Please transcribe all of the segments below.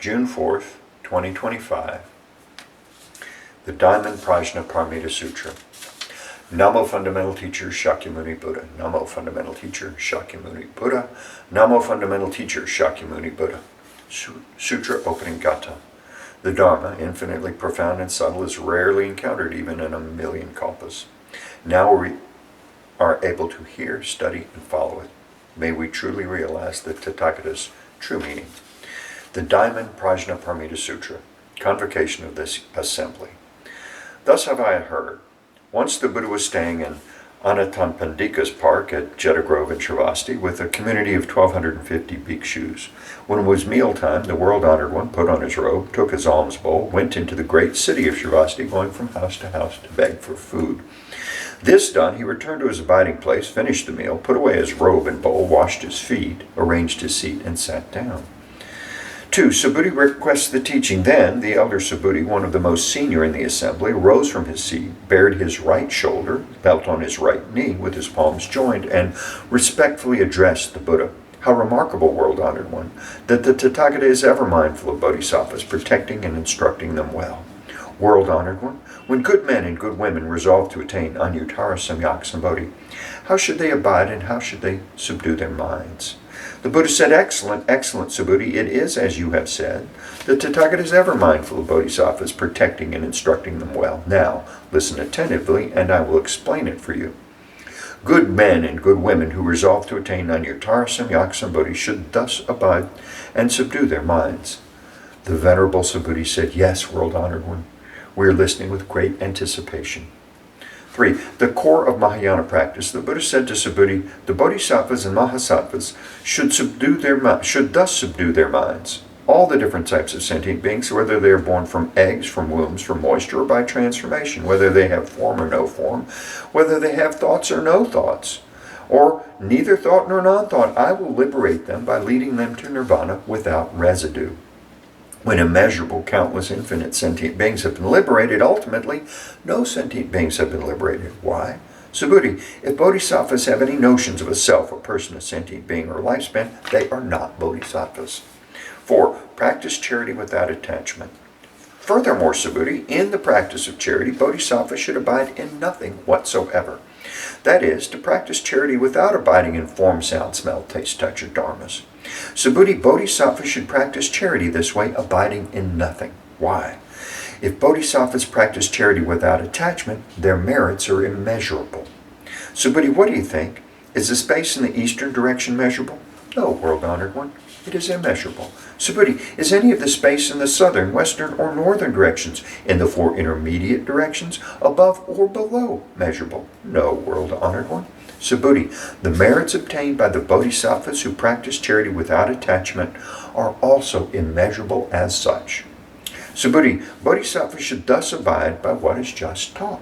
June 4th, 2025. The Diamond Prajnaparamita Sutra. Namo Fundamental Teacher Shakyamuni Buddha. Namo Fundamental Teacher Shakyamuni Buddha. Namo Fundamental Teacher Shakyamuni Buddha. Sutra Opening Gatha. The Dharma, infinitely profound and subtle, is rarely encountered even in a million kalpas. Now we are able to hear, study, and follow it. May we truly realize the Tathagata's true meaning. The Diamond Prajnaparamita Sutra, convocation of this assembly. Thus have I heard. Once the Buddha was staying in Anathapindika's park at Jeddah Grove in Shravasti with a community of 1,250 bhikshus. When it was mealtime, the world-honored one put on his robe, took his alms bowl, went into the great city of Shravasti, going from house to house to beg for food. This done, he returned to his abiding place, finished the meal, put away his robe and bowl, washed his feet, arranged his seat, and sat down. 2. Subhuti requests the teaching. Then the elder Subhuti, one of the most senior in the assembly, rose from his seat, bared his right shoulder, belt on his right knee with his palms joined, and respectfully addressed the Buddha. How remarkable, world-honored one, that the Tathagata is ever mindful of bodhisattvas, protecting and instructing them well. World-honored one, when good men and good women resolve to attain Anuttara Samyak Sambodhi, how should they abide and how should they subdue their minds? The Buddha said, excellent, excellent, Subhuti, it is as you have said. The Tathagata is ever mindful of bodhisattvas, protecting and instructing them well. Now, listen attentively, and I will explain it for you. Good men and good women who resolve to attain Anuttara Samyak Sambodhi should thus abide and subdue their minds. The Venerable Subhuti said, yes, world-honored one. We are listening with great anticipation. 3. The core of Mahayana practice. The Buddha said to Subhuti, the bodhisattvas and mahasattvas should thus subdue their minds. All the different types of sentient beings, whether they are born from eggs, from wombs, from moisture, or by transformation, whether they have form or no form, whether they have thoughts or no thoughts, or neither thought nor non-thought, I will liberate them by leading them to nirvana without residue. When immeasurable, countless, infinite sentient beings have been liberated, ultimately, no sentient beings have been liberated. Why? Subhuti, if bodhisattvas have any notions of a self, a person, a sentient being, or a lifespan, they are not bodhisattvas. 4. Practice charity without attachment. Furthermore, Subhuti, in the practice of charity, bodhisattvas should abide in nothing whatsoever. That is, to practice charity without abiding in form, sound, smell, taste, touch, or dharmas. Subhuti, bodhisattvas should practice charity this way, abiding in nothing. Why? If bodhisattvas practice charity without attachment, their merits are immeasurable. Subhuti, what do you think? Is the space in the eastern direction measurable? No, world-honored one. It is immeasurable. Subhuti, is any of the space in the southern, western, or northern directions, in the 4 intermediate directions, above or below measurable? No, world-honored one. Subhuti, the merits obtained by the bodhisattvas who practice charity without attachment are also immeasurable as such. Subhuti, bodhisattvas should thus abide by what is just taught.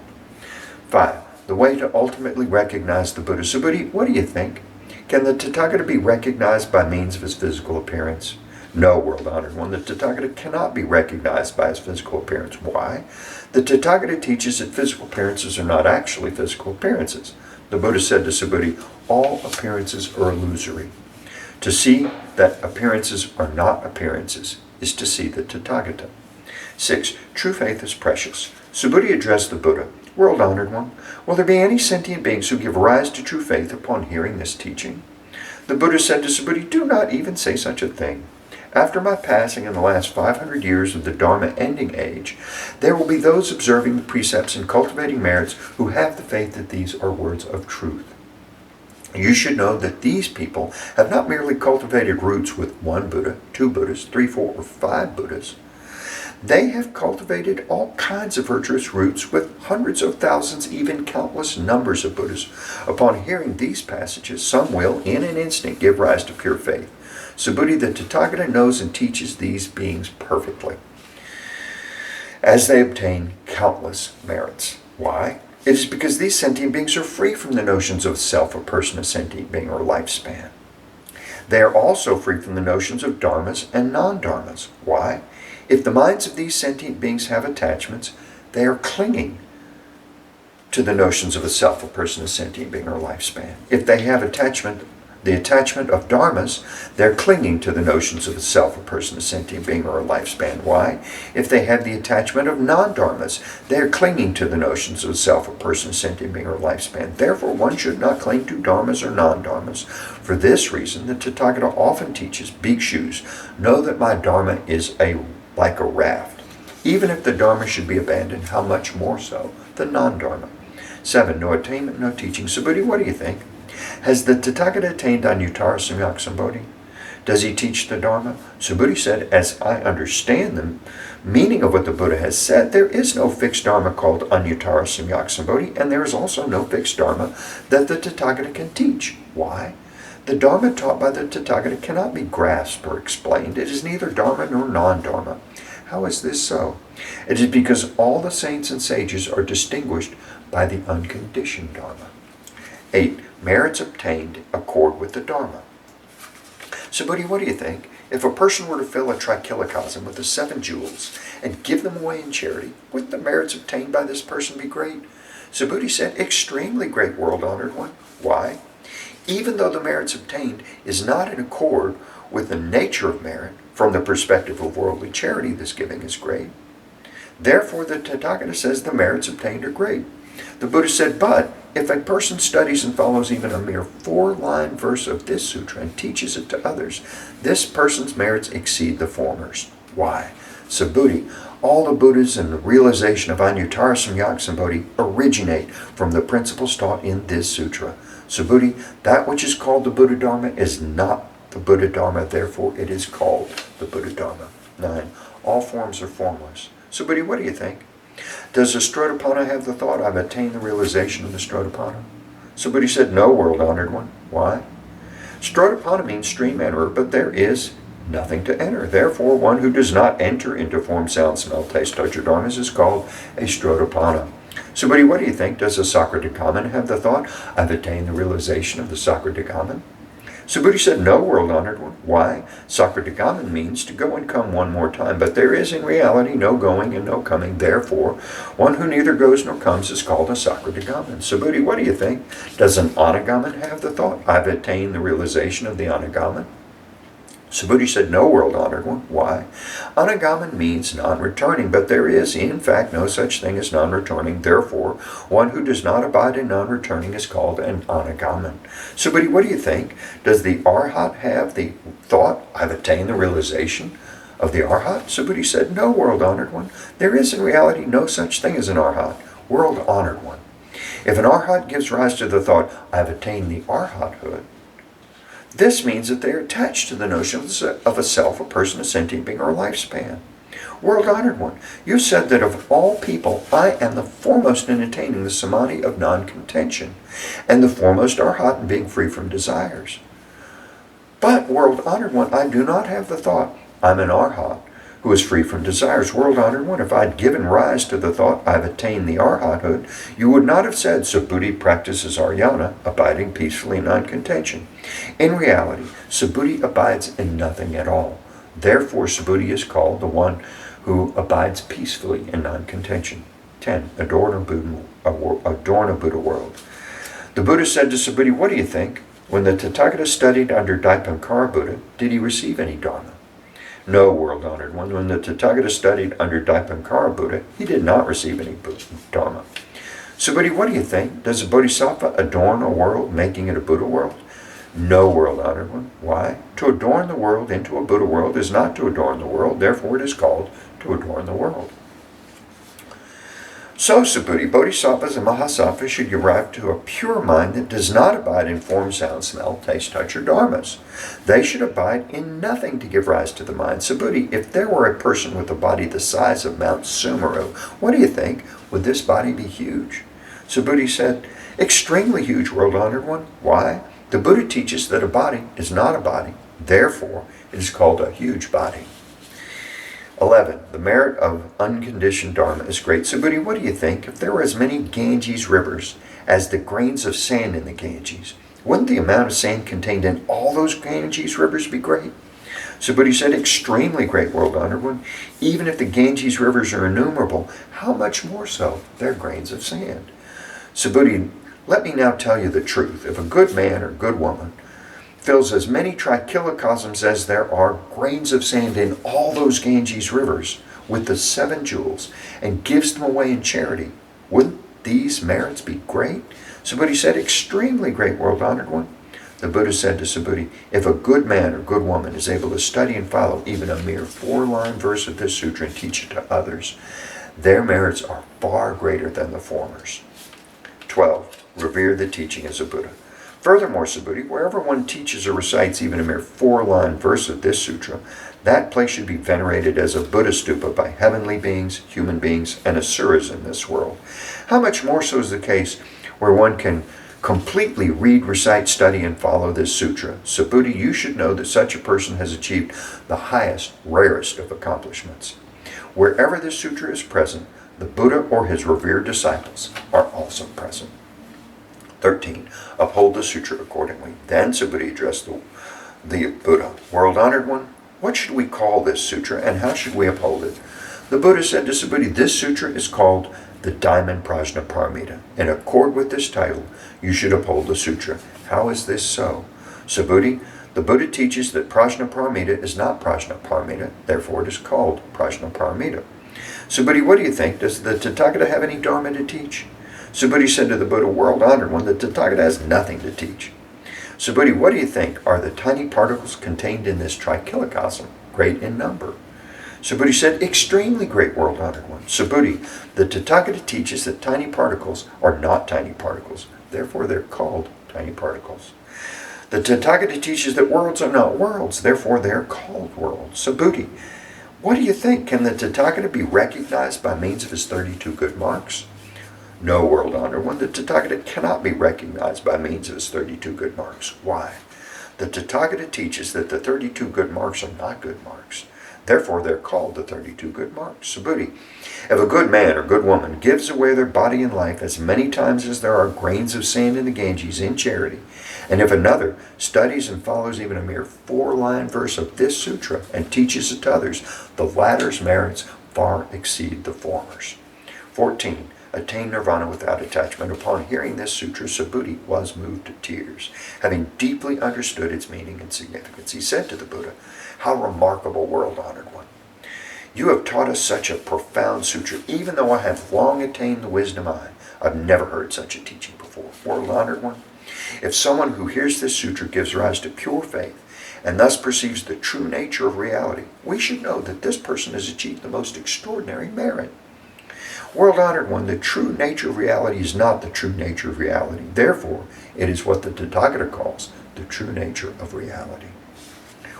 5. The way to ultimately recognize the Buddha. Subhuti, what do you think? Can the Tathagata be recognized by means of his physical appearance? No, world-honored one, the Tathagata cannot be recognized by his physical appearance. Why? The Tathagata teaches that physical appearances are not actually physical appearances. The Buddha said to Subhuti, all appearances are illusory. To see that appearances are not appearances is to see the Tathagata. 6. True faith is precious. Subhuti addressed the Buddha, world-honored one, will there be any sentient beings who give rise to true faith upon hearing this teaching? The Buddha said to Subhuti, do not even say such a thing. After my passing in the last 500 years of the Dharma ending age, there will be those observing the precepts and cultivating merits who have the faith that these are words of truth. You should know that these people have not merely cultivated roots with 1 Buddha, 2 Buddhas, 3, 4, or 5 Buddhas. They have cultivated all kinds of virtuous roots with hundreds of thousands, even countless numbers of Buddhas. Upon hearing these passages, some will, in an instant, give rise to pure faith. Subhuti, the Tathagata knows and teaches these beings perfectly, as they obtain countless merits. Why? It is because these sentient beings are free from the notions of self, a person, a sentient being, or lifespan. They are also free from the notions of dharmas and non-dharmas. Why? If the minds of these sentient beings have attachments, they are clinging to the notions of a self, a person, a sentient being, or a lifespan. If they have attachment the attachment of dharmas, they're clinging to the notions of a self, a person, a sentient being, or a lifespan. Why? If they have the attachment of non-dharmas, they're clinging to the notions of a self, a person, a sentient being, or a lifespan. Therefore, one should not cling to dharmas or non-dharmas. For this reason, the Tathagata often teaches bhikshus, know that my dharma is like a raft. Even if the dharma should be abandoned, how much more so the non-dharma? 7. No attainment, no teaching. Subhuti, what do you think? Has the Tathagata attained Anuttara Samyak Sambodhi? Does he teach the Dharma? Subhuti said, as I understand the meaning of what the Buddha has said, there is no fixed Dharma called Anuttara Samyak Sambodhi, and there is also no fixed Dharma that the Tathagata can teach. Why? The Dharma taught by the Tathagata cannot be grasped or explained. It is neither Dharma nor non-Dharma. How is this so? It is because all the saints and sages are distinguished by the unconditioned Dharma. 8. Merits obtained accord with the Dharma. Subhuti, what do you think? If a person were to fill a trichilocosm with the 7 jewels and give them away in charity, wouldn't the merits obtained by this person be great? Subhuti said, extremely great, world-honored one. Why? Even though the merits obtained is not in accord with the nature of merit, from the perspective of worldly charity, this giving is great. Therefore, the Tathagata says the merits obtained are great. The Buddha said, but if a person studies and follows even a mere 4-line verse of this sutra and teaches it to others, this person's merits exceed the former's. Why? Subhuti, all the Buddhas and the realization of Anuttara Samyak Sambodhi originate from the principles taught in this sutra. Subhuti, that which is called the Buddha Dharma is not the Buddha Dharma, therefore it is called the Buddha Dharma. 9. All forms are formless. Subhuti, what do you think? Does the Strotapanna have the thought, I've attained the realization of the Strotapanna? Subhuti said, no, world-honored one. Why? Strotapanna means stream enterer, but there is nothing to enter. Therefore, one who does not enter into form, sound, smell, taste, touch, or dharmas is called a Strotapanna. Subhuti, what do you think? Does the Sakradagaman have the thought, I've attained the realization of the Sakradagaman? Subhuti said, no, world-honored one. Why? Sakradagaman means to go and come one more time, but there is in reality no going and no coming. Therefore, one who neither goes nor comes is called a Sakradagaman. Subhuti, what do you think? Does an Anagaman have the thought, I've attained the realization of the Anagaman? Subhuti said, no, world-honored one. Why? Anagaman means non-returning, but there is, in fact, no such thing as non-returning. Therefore, one who does not abide in non-returning is called an Anagaman. Subhuti, what do you think? Does the Arhat have the thought, I've attained the realization of the Arhat? Subhuti said, no, world-honored one. There is, in reality, no such thing as an Arhat, world-honored one. If an Arhat gives rise to the thought, I've attained the Arhathood, this means that they are attached to the notions of a self, a person, a sentient being, or a lifespan. World-honored one, you said that of all people, I am the foremost in attaining the samadhi of non-contention, and the foremost arhat in being free from desires. But, world-honored one, I do not have the thought, I'm an arhat who is free from desires. World-honored one, if I'd given rise to the thought, I've attained the arhathood, you would not have said, Subhuti practices Aryana, abiding peacefully in non-contention. In reality, Subhuti abides in nothing at all. Therefore, Subhuti is called the one who abides peacefully in non-contention. 10. Adorn a Buddha world. The Buddha said to Subhuti, what do you think? When the Tathagata studied under Dipankara Buddha, did he receive any Dharma? No, world-honored one. When the Tathagata studied under Dipankara Buddha, he did not receive any Dharma. Subhuti, what do you think? Does a Bodhisattva adorn a world, making it a Buddha world? No, world-honored one. Why? To adorn the world into a Buddha world is not to adorn the world, therefore it is called to adorn the world. So, Subhuti, Bodhisattvas and Mahasattvas should arrive to a pure mind that does not abide in form, sound, smell, taste, touch, or dharmas. They should abide in nothing to give rise to the mind. Subhuti, if there were a person with a body the size of Mount Sumeru, what do you think? Would this body be huge? Subhuti said, extremely huge, world-honored one. Why? The Buddha teaches that a body is not a body. Therefore, it is called a huge body. 11. The merit of unconditioned Dharma is great. Subhuti, what do you think? If there were as many Ganges rivers as the grains of sand in the Ganges, wouldn't the amount of sand contained in all those Ganges rivers be great? Subhuti said, extremely great, world-honored one. Even if the Ganges rivers are innumerable, how much more so their grains of sand? Subhuti, let me now tell you the truth. If a good man or good woman fills as many trichilocosms as there are grains of sand in all those Ganges rivers with the 7 jewels, and gives them away in charity, wouldn't these merits be great? Subhuti said, extremely great, world-honored one. The Buddha said to Subhuti, if a good man or good woman is able to study and follow even a mere 4-line verse of this sutra and teach it to others, their merits are far greater than the former's. 12. Revere the teaching as a Buddha. Furthermore, Subhuti, wherever one teaches or recites even a mere 4-line verse of this sutra, that place should be venerated as a Buddha stupa by heavenly beings, human beings, and asuras in this world. How much more so is the case where one can completely read, recite, study, and follow this sutra? Subhuti, you should know that such a person has achieved the highest, rarest of accomplishments. Wherever this sutra is present, the Buddha or his revered disciples are also present. 13. Uphold the sutra accordingly. Then Subhuti addressed the Buddha, world-honored one, what should we call this sutra and how should we uphold it? The Buddha said to Subhuti, this sutra is called the Diamond Prajna Paramita. In accord with this title, you should uphold the sutra. How is this so? Subhuti, the Buddha teaches that Prajna Paramita is not Prajna Paramita, therefore it is called Prajna Paramita. Subhuti, what do you think? Does the Tathagata have any dharma to teach? Subhuti said to the Buddha, world-honored one, the Tathagata has nothing to teach. Subhuti, what do you think? Are the tiny particles contained in this trichilocosm great in number? Subhuti said, extremely great, world-honored one. Subhuti, the Tathagata teaches that tiny particles are not tiny particles. Therefore, they're called tiny particles. The Tathagata teaches that worlds are not worlds. Therefore, they're called worlds. Subhuti, what do you think? Can the Tathagata be recognized by means of his 32 good marks? No, world-honored one, the Tathagata cannot be recognized by means of his 32 good marks. Why? The Tathagata teaches that the 32 good marks are not good marks. Therefore, they're called the 32 good marks. Subhuti, if a good man or good woman gives away their body and life as many times as there are grains of sand in the Ganges in charity, and if another studies and follows even a mere 4-line verse of this sutra and teaches it to others, the latter's merits far exceed the former's. 14. Attain nirvana without attachment. Upon hearing this sutra, Subhuti was moved to tears, having deeply understood its meaning and significance. He said to the Buddha, how remarkable, world-honored one. You have taught us such a profound sutra. Even though I have long attained the wisdom I've never heard such a teaching before. World-honored one, if someone who hears this sutra gives rise to pure faith and thus perceives the true nature of reality, we should know that this person has achieved the most extraordinary merit. World-honored one, the true nature of reality is not the true nature of reality. Therefore, it is what the Tathagata calls the true nature of reality.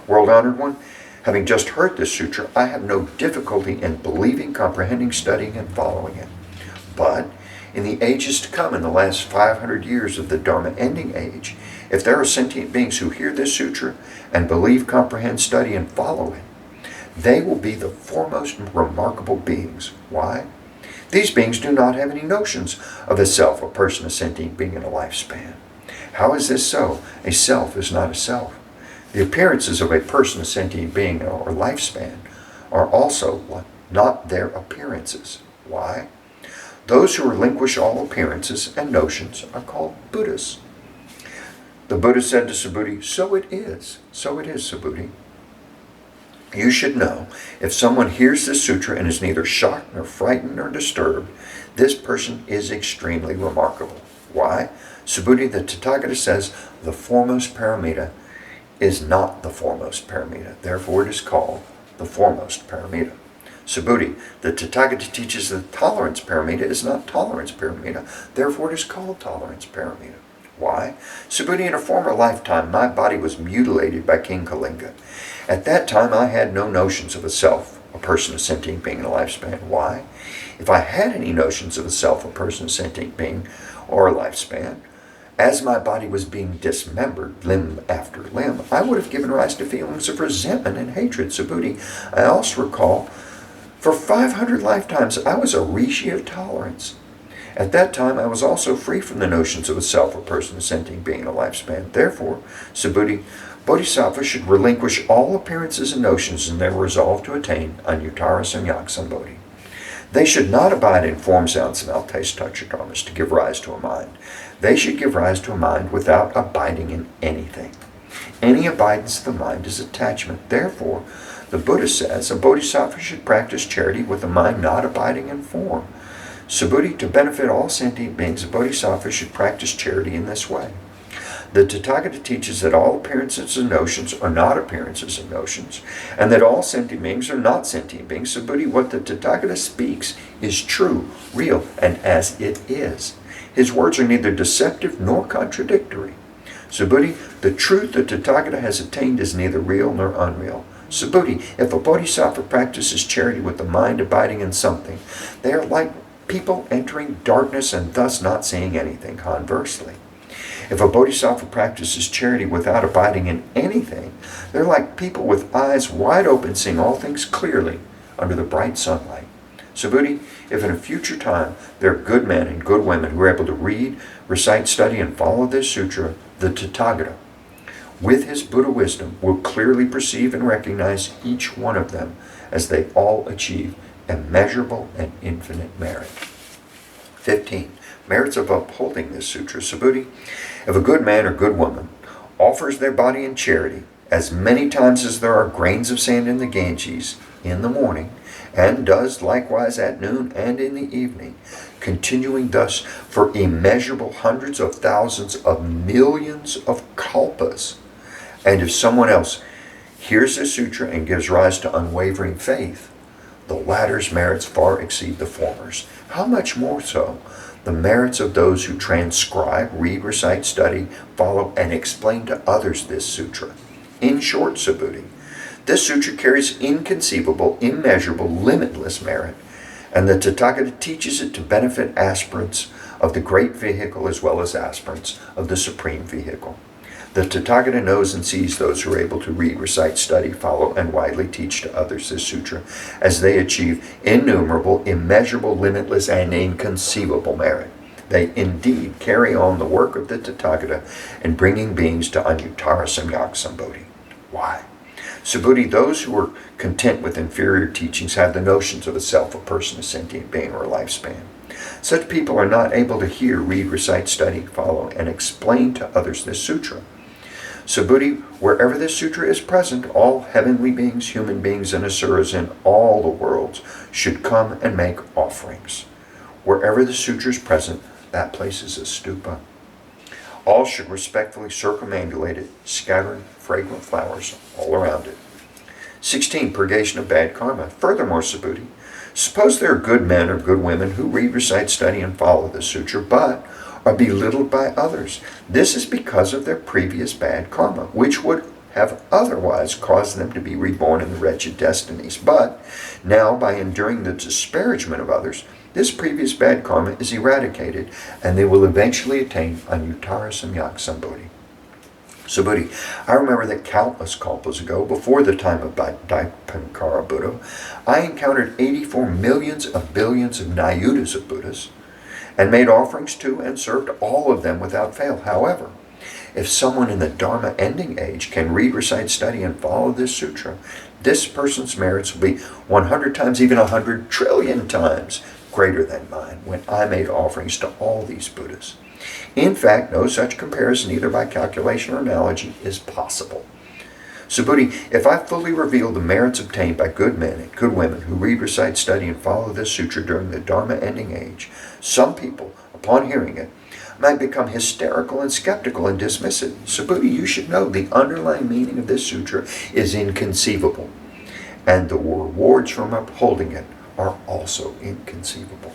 World-honored one, having just heard this sutra, I have no difficulty in believing, comprehending, studying, and following it. But in the ages to come, in the last 500 years of the Dharma ending age, if there are sentient beings who hear this sutra and believe, comprehend, study, and follow it, they will be the foremost remarkable beings. Why? These beings do not have any notions of a self, a person, a sentient being, and a lifespan. How is this so? A self is not a self. The appearances of a person, a sentient being, or lifespan are also not their appearances. Why? Those who relinquish all appearances and notions are called Buddhas. The Buddha said to Subhuti, so it is, Subhuti. You should know, if someone hears this sutra and is neither shocked nor frightened nor disturbed, this person is extremely remarkable. Why? Subhuti, the Tathagata says the foremost paramita is not the foremost paramita. Therefore it is called the foremost paramita. Subhuti, the Tathagata teaches that tolerance paramita is not tolerance paramita. Therefore it is called tolerance paramita. Why? Subhuti, in a former lifetime, my body was mutilated by King Kalinga. At that time, I had no notions of a self, a person, a sentient being, and a lifespan. Why? If I had any notions of a self, a person, a sentient being, or a lifespan, as my body was being dismembered, limb after limb, I would have given rise to feelings of resentment and hatred. Subhuti, I also recall, for 500 lifetimes, I was a rishi of tolerance. At that time, I was also free from the notions of a self, a person, a sentient being, and a lifespan. Therefore, Subhuti, Bodhisattvas should relinquish all appearances and notions in their resolve to attain Anuttara Samyak Sambodhi. They should not abide in form, sound, smell, taste, touch, or dharmas to give rise to a mind. They should give rise to a mind without abiding in anything. any abidance of the mind is attachment. Therefore, the Buddha says a bodhisattva should practice charity with a mind not abiding in form. Subhuti, to benefit all sentient beings, a bodhisattva should practice charity in this way. The Tathagata teaches that all appearances and notions are not appearances and notions, and that all sentient beings are not sentient beings. Subhuti, what the Tathagata speaks is true, real, and as it is. His words are neither deceptive nor contradictory. Subhuti, the truth the Tathagata has attained is neither real nor unreal. Subhuti, if a bodhisattva practices charity with the mind abiding in something, they are like people entering darkness and thus not seeing anything. Conversely, if a bodhisattva practices charity without abiding in anything, they're like people with eyes wide open, seeing all things clearly under the bright sunlight. Subhuti, if in a future time there are good men and good women who are able to read, recite, study, and follow this sutra, the Tathagata, with his Buddha wisdom, will clearly perceive and recognize each one of them as they all achieve immeasurable and infinite merit. 15. Merits of upholding this sutra. Subhuti, if a good man or good woman offers their body in charity as many times as there are grains of sand in the Ganges in the morning, and does likewise at noon and in the evening, continuing thus for immeasurable hundreds of thousands of millions of kalpas, and if someone else hears this sutra and gives rise to unwavering faith, the latter's merits far exceed the former's. How much more so the merits of those who transcribe, read, recite, study, follow, and explain to others this sutra. In short, Subhuti, this sutra carries inconceivable, immeasurable, limitless merit, and the Tathagata teaches it to benefit aspirants of the great vehicle as well as aspirants of the supreme vehicle. The Tathagata knows and sees those who are able to read, recite, study, follow, and widely teach to others this sutra, as they achieve innumerable, immeasurable, limitless, and inconceivable merit. They indeed carry on the work of the Tathagata in bringing beings to Anuttara Samyak Sambodhi. Why? Subhuti, those who are content with inferior teachings have the notions of a self, a person, a sentient being, or a lifespan. Such people are not able to hear, read, recite, study, follow, and explain to others this sutra. Subhuti, wherever this sutra is present, all heavenly beings, human beings, and asuras in all the worlds should come and make offerings. Wherever the sutra is present, that place is a stupa. All should respectfully circumambulate it, scattering fragrant flowers all around it. 16. Purgation of bad karma. Furthermore, Subhuti, suppose there are good men or good women who read, recite, study, and follow the sutra, but are belittled by others. This is because of their previous bad karma, which would have otherwise caused them to be reborn in the wretched destinies. But now, by enduring the disparagement of others, this previous bad karma is eradicated, and they will eventually attain Anuttara Samyak Sambodhi. Subhuti, I remember that countless kalpas ago, before the time of Dipankara Buddha, I encountered 84 millions of billions of Nayutas of Buddhas, and made offerings to and served all of them without fail. However, if someone in the Dharma ending age can read, recite, study, and follow this sutra, this person's merits will be 100 times, even 100 trillion times greater than mine when I made offerings to all these Buddhas. In fact, no such comparison, either by calculation or analogy, is possible. Subhuti, if I fully reveal the merits obtained by good men and good women who read, recite, study, and follow this sutra during the Dharma ending age, some people, upon hearing it, might become hysterical and skeptical and dismiss it. Subhuti, you should know the underlying meaning of this sutra is inconceivable, and the rewards from upholding it are also inconceivable.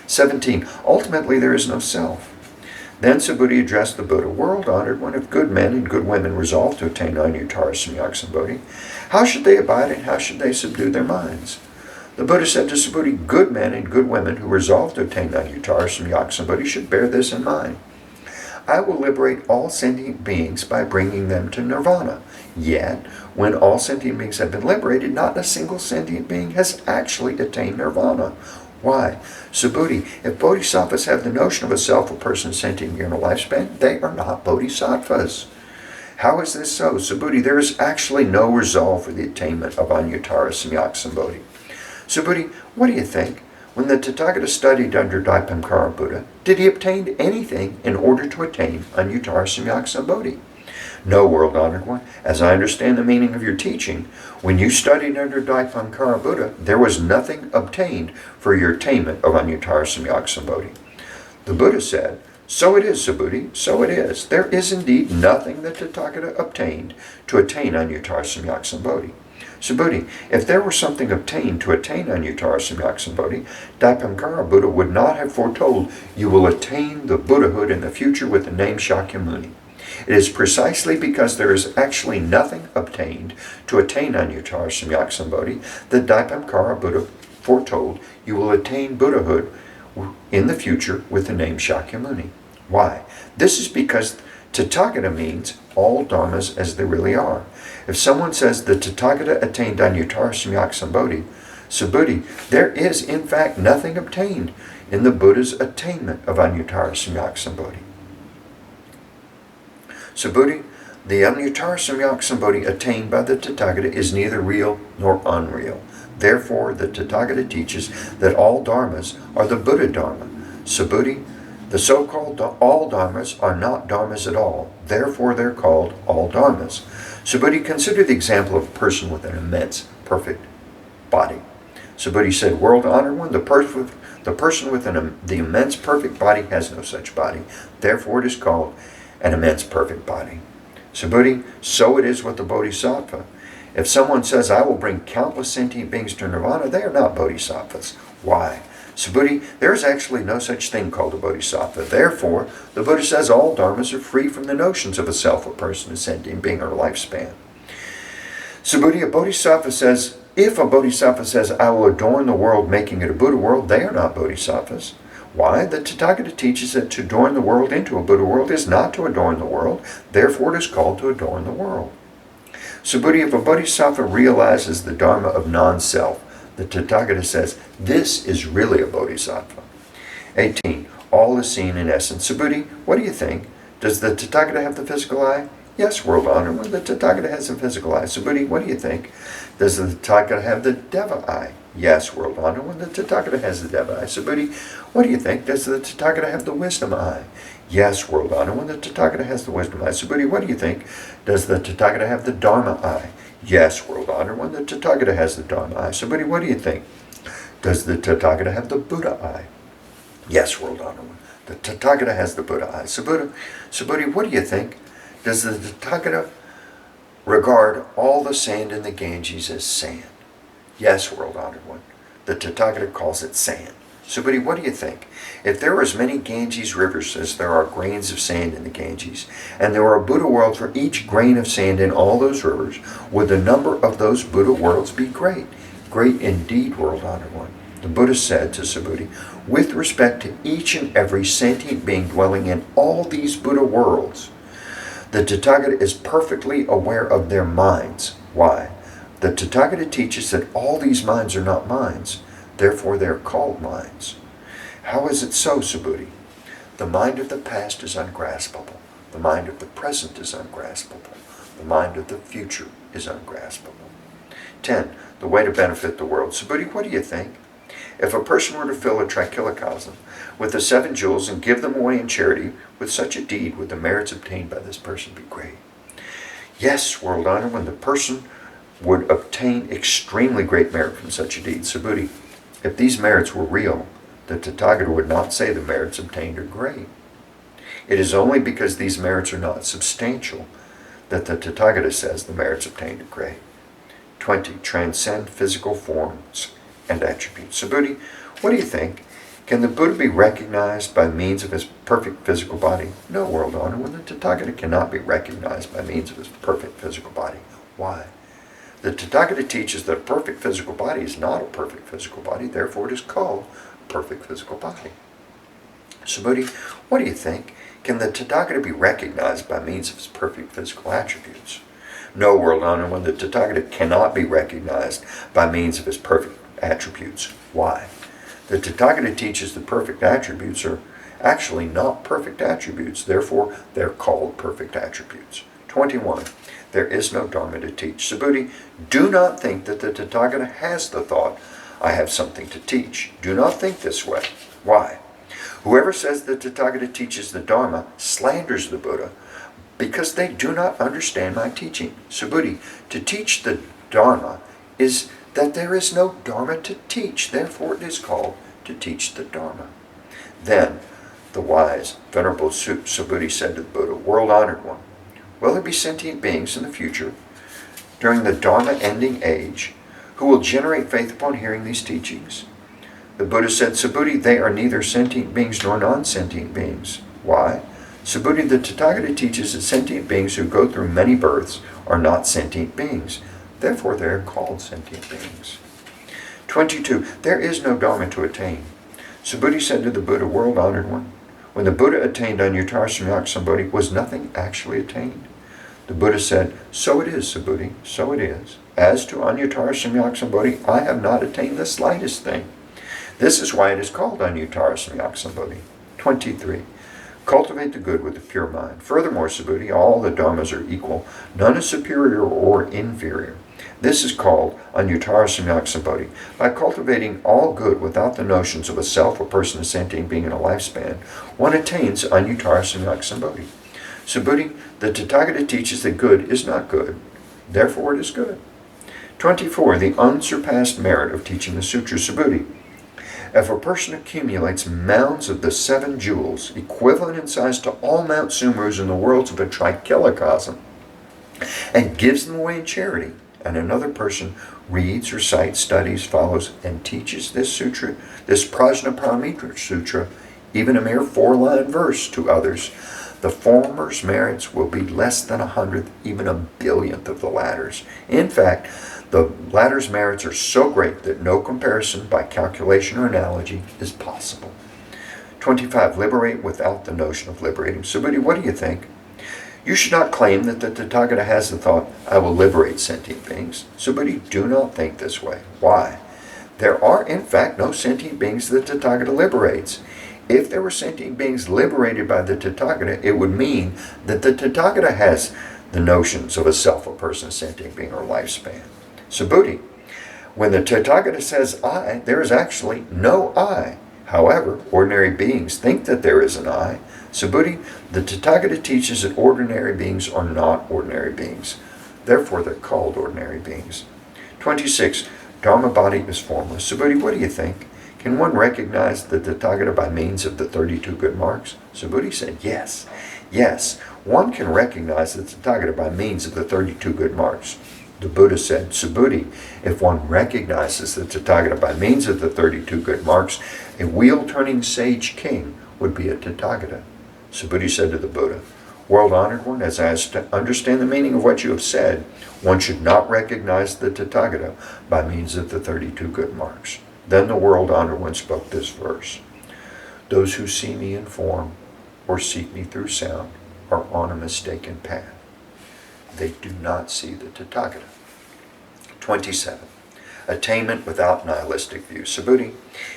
17. Ultimately, there is no self. Then Subhuti addressed the Buddha, world-honored one, if good men and good women resolve to attain Anuttara Samyak Sambodhi, how should they abide and how should they subdue their minds? The Buddha said to Subhuti, good men and good women who resolve to attain Anuttara Samyak Sambodhi should bear this in mind. I will liberate all sentient beings by bringing them to nirvana. Yet, when all sentient beings have been liberated, not a single sentient being has actually attained nirvana. Why? Subhuti, if bodhisattvas have the notion of a self, a person, sentient being, or lifespan, they are not bodhisattvas. How is this so? Subhuti, there is actually no resolve for the attainment of Anuttara Samyak Sambodhi. Subhuti, what do you think? When the Tathagata studied under Dipankara Buddha, did he obtain anything in order to attain Anuttara Samyak Sambodhi? No, world-honored one, as I understand the meaning of your teaching, when you studied under Daipankara Buddha, there was nothing obtained for your attainment of Anuttara Samyak Sambodhi. The Buddha said, so it is, Subhuti, so it is. There is indeed nothing that Tathagata obtained to attain Anuttara Samyak Sambodhi. Subhuti, if there were something obtained to attain Anuttara Samyak Sambodhi, Daipankara Buddha would not have foretold you will attain the Buddhahood in the future with the name Shakyamuni. It is precisely because there is actually nothing obtained to attain Anuttara Samyak Sambodhi that Daipankara Buddha foretold you will attain Buddhahood in the future with the name Shakyamuni. Why? This is because Tathagata means all dharmas as they really are. If someone says the Tathagata attained Anuttara Samyak Sambodhi, Subhuti, there is in fact nothing obtained in the Buddha's attainment of Anuttara Samyak Sambodhi. Subhuti, the Anuttara Samyak Sambodhi attained by the Tathagata is neither real nor unreal. Therefore, the Tathagata teaches that all dharmas are the Buddha Dharma. Subhuti, the so-called all dharmas are not dharmas at all. Therefore, they're called all dharmas. Subhuti, consider the example of a person with an immense, perfect body. Subhuti said, world-honored one, the person with the immense, perfect body has no such body. Therefore, it is called an immense, perfect body. Subhuti, so it is with the Bodhisattva. If someone says, I will bring countless sentient beings to nirvana, they are not bodhisattvas. Why? Subhuti, there is actually no such thing called a bodhisattva. Therefore, the Buddha says all dharmas are free from the notions of a self, a person, a sentient being, or a lifespan. Subhuti, if a bodhisattva says, I will adorn the world, making it a Buddha world, they are not bodhisattvas. Why? The Tathagata teaches that to adorn the world into a Buddha world is not to adorn the world. Therefore, it is called to adorn the world. Subhuti, if a bodhisattva realizes the dharma of non-self, the Tathagata says, this is really a bodhisattva. 18. All is seen in essence. Subhuti, what do you think? Does the Tathagata have the physical eye? Yes, world-honored one, the Tathagata has a physical eye. Subhuti, what do you think? Does the Tathagata have the Deva eye? Yes, world-honored one, the Tathagata has the Deva eye. Subhuti, what do you think? Does the Tathagata have the wisdom eye? Yes, world-honored one, the Tathagata has the wisdom eye. Subhuti, what do you think? Does the Tathagata have the Dharma eye? Yes, world-honored one, the Tathagata has the Dharma eye. Subhuti, what do you think? Does the Tathagata have the Buddha eye? Yes, world-honored one, the Tathagata has the Buddha eye. Subhuti, what do you think? Does the Tathagata regard all the sand in the Ganges as sand? Yes, world-honored one, the Tathagata calls it sand. Subhuti, what do you think? If there are as many Ganges rivers as there are grains of sand in the Ganges, and there were a Buddha world for each grain of sand in all those rivers, would the number of those Buddha worlds be great? Great indeed, world-honored one. The Buddha said to Subhuti, with respect to each and every sentient being dwelling in all these Buddha worlds, the Tathagata is perfectly aware of their minds. Why? The Tathagata teaches that all these minds are not minds. Therefore, they are called minds. How is it so, Subhuti? The mind of the past is ungraspable. The mind of the present is ungraspable. The mind of the future is ungraspable. 10. The way to benefit the world. Subhuti, what do you think? If a person were to fill a trichilocosm with the 7 jewels and give them away in charity, with such a deed would the merits obtained by this person be great? Yes, world-honored one, the person would obtain extremely great merit from such a deed. Subhuti, if these merits were real, the Tathagata would not say the merits obtained are great. It is only because these merits are not substantial that the Tathagata says the merits obtained are great. 20. Transcend physical forms and attributes. Subhuti, what do you think? Can the Buddha be recognized by means of his perfect physical body? No, world-honored one, the Tathagata cannot be recognized by means of his perfect physical body. Why? The Tathagata teaches that a perfect physical body is not a perfect physical body, therefore it is called perfect physical body. Subhuti, what do you think? Can the Tathagata be recognized by means of his perfect physical attributes? No, world-honored one, the Tathagata cannot be recognized by means of his perfect attributes. Why? The Tathagata teaches that perfect attributes are actually not perfect attributes, therefore they're called perfect attributes. 21. There is no Dharma to teach. Subhuti, do not think that the Tathagata has the thought, I have something to teach. Do not think this way. Why? Whoever says the Tathagata teaches the Dharma slanders the Buddha because they do not understand my teaching. Subhuti, to teach the Dharma is that there is no Dharma to teach. Therefore it is called to teach the Dharma. Then the wise, venerable Subhuti said to the Buddha, world-honored one, will there be sentient beings in the future, during the Dharma-ending age, who will generate faith upon hearing these teachings? The Buddha said, Subhuti, they are neither sentient beings nor non-sentient beings. Why? Subhuti, the Tathagata teaches that sentient beings who go through many births are not sentient beings. Therefore they are called sentient beings. 22. There is no Dharma to attain. Subhuti said to the Buddha, world-honored one, when the Buddha attained Anuttara Samyak Sambodhi, was nothing actually attained? The Buddha said, so it is, Subhuti, so it is. As to Anuttara Samyak Sambodhi, I have not attained the slightest thing. This is why it is called Anuttara Samyak Sambodhi. 23. Cultivate the good with a pure mind. Furthermore, Subhuti, all the dharmas are equal. None is superior or inferior. This is called Anuttara Samyak Sambodhi. By cultivating all good without the notions of a self, a person, a sentient being, and a lifespan, one attains Anuttara Samyak Sambodhi. Subhuti, the Tathagata teaches that good is not good. Therefore it is good. 24. The unsurpassed merit of teaching the Sutra. Subhuti, if a person accumulates mounds of the 7 jewels, equivalent in size to all Mount Sumerus in the worlds of a trikilocosm, and gives them away in charity, and another person reads, recites, studies, follows, and teaches this sutra, this Prajnaparamita Sutra, even a mere 4-line verse to others, the former's merits will be less than 100th, even a billionth of the latter's. In fact, the latter's merits are so great that no comparison by calculation or analogy is possible. 25. Liberate without the notion of liberating. Subhuti, what do you think? You should not claim that the Tathagata has the thought, I will liberate sentient beings. Subhuti, do not think this way. Why? There are, in fact, no sentient beings the Tathagata liberates. If there were sentient beings liberated by the Tathagata, it would mean that the Tathagata has the notions of a self, a person, a sentient being, or lifespan. Subhuti, when the Tathagata says I, there is actually no I. However, ordinary beings think that there is an I. Subhuti, the Tathagata teaches that ordinary beings are not ordinary beings. Therefore, they're called ordinary beings. 26. Dharma body is formless. Subhuti, what do you think? Can one recognize the Tathagata by means of the 32 good marks? Subhuti said, yes. Yes, one can recognize the Tathagata by means of the 32 good marks. The Buddha said, Subhuti, if one recognizes the Tathagata by means of the 32 good marks, a wheel-turning sage king would be a Tathagata. Subhuti said to the Buddha, world-honored one, as I understand the meaning of what you have said, one should not recognize the Tathagata by means of the 32 good marks. Then the world-honored one spoke this verse, those who see me in form or seek me through sound are on a mistaken path. They do not see the Tathagata. 27. Attainment without nihilistic view. Subhuti,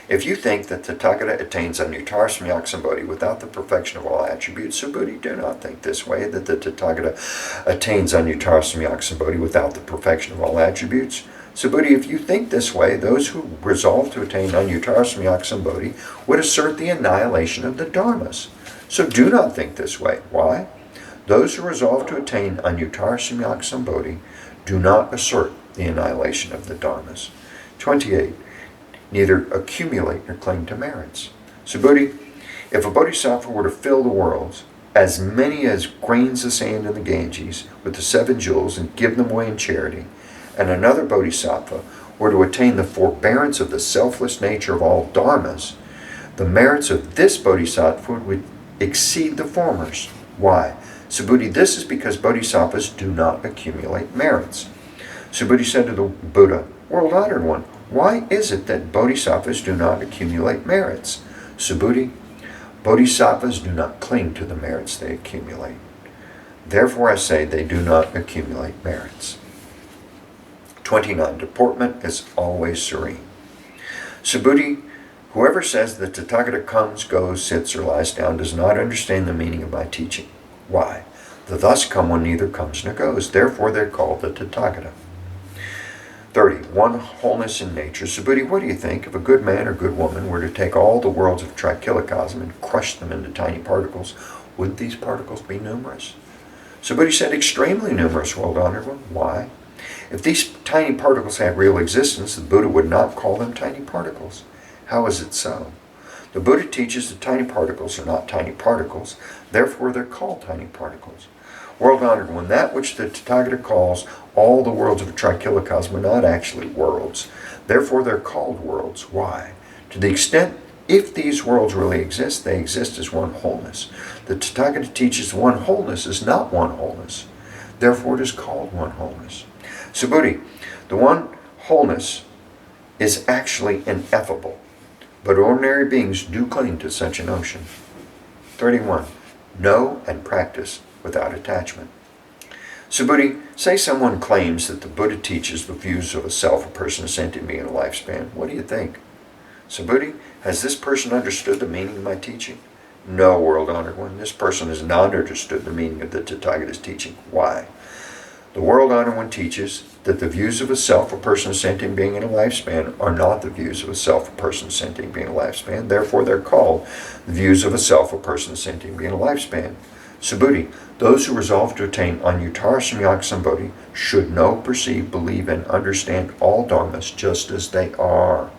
if you think that the Tathagata attains Anuttara Samyak Sambodhi without the perfection of all attributes, Subhuti, do not think this way, that the Tathagata attains Anuttara Samyak Sambodhi without the perfection of all attributes. Subhuti, if you think this way, those who resolve to attain Anuttara Samyak Sambodhi would assert the annihilation of the dharmas. So do not think this way. Why? Those who resolve to attain Anuttara Samyak Sambodhi do not assert the annihilation of the dharmas. 28. Neither accumulate nor cling to merits. Subhuti, if a bodhisattva were to fill the worlds, as many as grains of sand in the Ganges, with the 7 jewels and give them away in charity, and another bodhisattva were to attain the forbearance of the selfless nature of all dharmas, the merits of this bodhisattva would exceed the former's. Why? Subhuti, this is because bodhisattvas do not accumulate merits. Subhuti said to the Buddha, world-honored one, why is it that bodhisattvas do not accumulate merits? Subhuti, bodhisattvas do not cling to the merits they accumulate. Therefore I say they do not accumulate merits. 29. Deportment is always serene. Subhuti, whoever says that Tathagata comes, goes, sits, or lies down does not understand the meaning of my teaching. Why? The thus come one neither comes nor goes. Therefore they're called the Tathagata. 30. One wholeness in nature. Subhuti, what do you think if a good man or good woman were to take all the worlds of trikilocosm and crush them into tiny particles? Would these particles be numerous? So Buddha said, extremely numerous, world-honored one. Why? If these tiny particles had real existence, the Buddha would not call them tiny particles. How is it so? The Buddha teaches that tiny particles are not tiny particles, therefore they're called tiny particles. World-honored one, that which the Tathagata calls all the worlds of a trichilocosm are not actually worlds. Therefore they're called worlds. Why? To the extent, if these worlds really exist, they exist as one wholeness. The Tathagata teaches one wholeness is not one wholeness. Therefore it is called one wholeness. Subhuti, the one wholeness is actually ineffable, but ordinary beings do cling to such a notion. 31. Know and practice without attachment. Subhuti, say someone claims that the Buddha teaches the views of a self, a person, a sentient being, and a lifespan. What do you think? Subhuti, has this person understood the meaning of my teaching? No, world-honored one. This person has not understood the meaning of the Tathagata's teaching. Why? The world-honored one teaches that the views of a self, a person, a sentient being, and a lifespan are not the views of a self, a person, a sentient being, and a lifespan. Therefore, they're called the views of a self, a person, a sentient being, and a lifespan. Subhuti, those who resolve to attain Anuttara Samyak Sambodhi should know, perceive, believe, and understand all dharmas just as they are,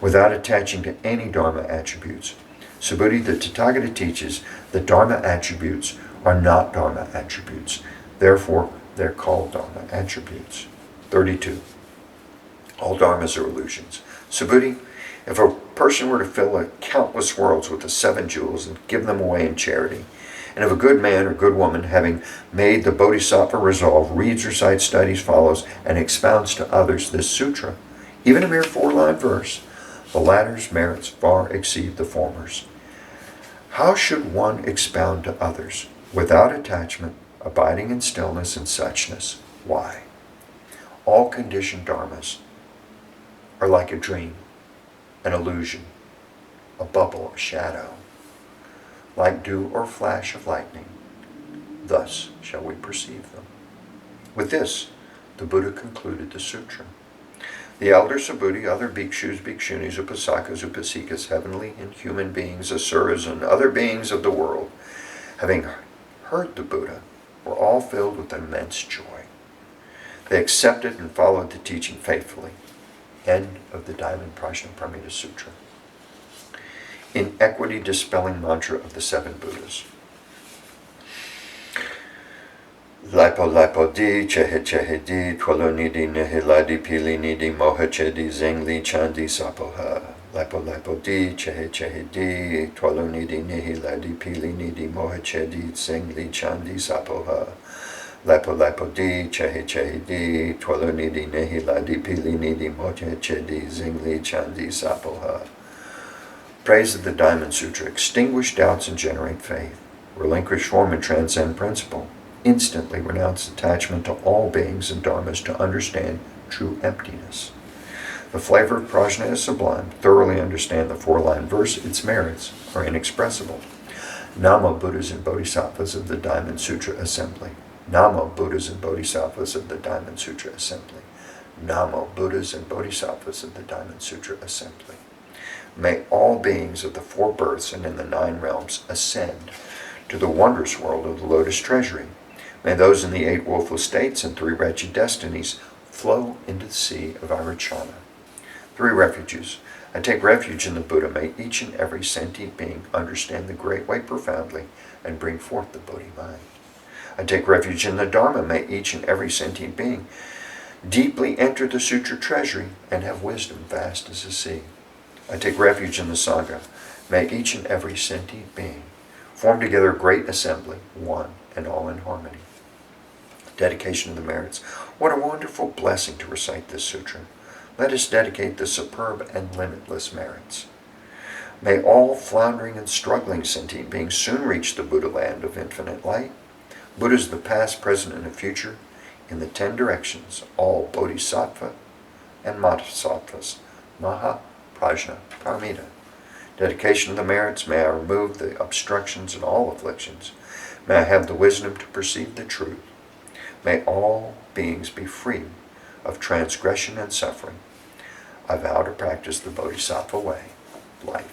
without attaching to any dharma attributes. Subhuti, the Tathagata teaches that dharma attributes are not dharma attributes. Therefore, they're called dharma attributes. 32. All dharmas are illusions. Subhuti, if a person were to fill countless worlds with the 7 jewels and give them away in charity, and if a good man or good woman, having made the bodhisattva resolve, reads, recites, studies, follows, and expounds to others this sutra, even a mere 4-line verse, the latter's merits far exceed the former's. How should one expound to others without attachment, abiding in stillness and suchness? Why? All conditioned dharmas are like a dream, an illusion, a bubble, a shadow, like dew or flash of lightning. Thus shall we perceive them. With this, the Buddha concluded the sutra. The elder Subhuti, other bhikshus, bhikshunis, upasakas, upasikas, heavenly and human beings, asuras, and other beings of the world, having heard the Buddha, were all filled with immense joy. They accepted and followed the teaching faithfully. End of the Diamond Prajnaparamita Sutra. Inequity dispelling mantra of the 7 Buddhas. Lipo lipo di, chehe chehe di, twalo nidi nihiladi pili nidi moha chedi zengli chandi sapoha. Lipo lipo di, chehe chehe di, twalo nidi nihiladi pili nidi moha chedi zengli chandi sapoha. Lipo lipo di, chehe chehe di, twalo nidi nihiladi pili nidi moha chedi zengli chandi sapoha. Praise of the Diamond Sutra. Extinguish doubts and generate faith. Relinquish form and transcend principle. Instantly renounce attachment to all beings and dharmas to understand true emptiness. The flavor of prajna is sublime. Thoroughly understand the 4-line verse. Its merits are inexpressible. Namo Buddhas and Bodhisattvas of the Diamond Sutra Assembly. Namo Buddhas and Bodhisattvas of the Diamond Sutra Assembly. Namo Buddhas and Bodhisattvas of the Diamond Sutra Assembly. May all beings of the 4 births and in the 9 realms ascend to the wondrous world of the Lotus Treasury. May those in the 8 woeful states and 3 wretched destinies flow into the sea of Irachana. 3 refuges. I take refuge in the Buddha. May each and every sentient being understand the great way profoundly and bring forth the Bodhi mind. I take refuge in the Dharma. May each and every sentient being deeply enter the Sutra treasury and have wisdom vast as the sea. I take refuge in the Sangha. May each and every sentient being form together a great assembly, one and all in harmony. Dedication of the merits. What a wonderful blessing to recite this sutra. Let us dedicate the superb and limitless merits. May all floundering and struggling sentient beings soon reach the Buddha land of infinite light. Buddhas of the past, present, and the future, in the 10 directions, all bodhisattva and bodhisattvas, maha, prajna, paramita. Dedication of the merits. May I remove the obstructions and all afflictions. May I have the wisdom to perceive the truth. May all beings be free of transgression and suffering. I vow to practice the Bodhisattva way, life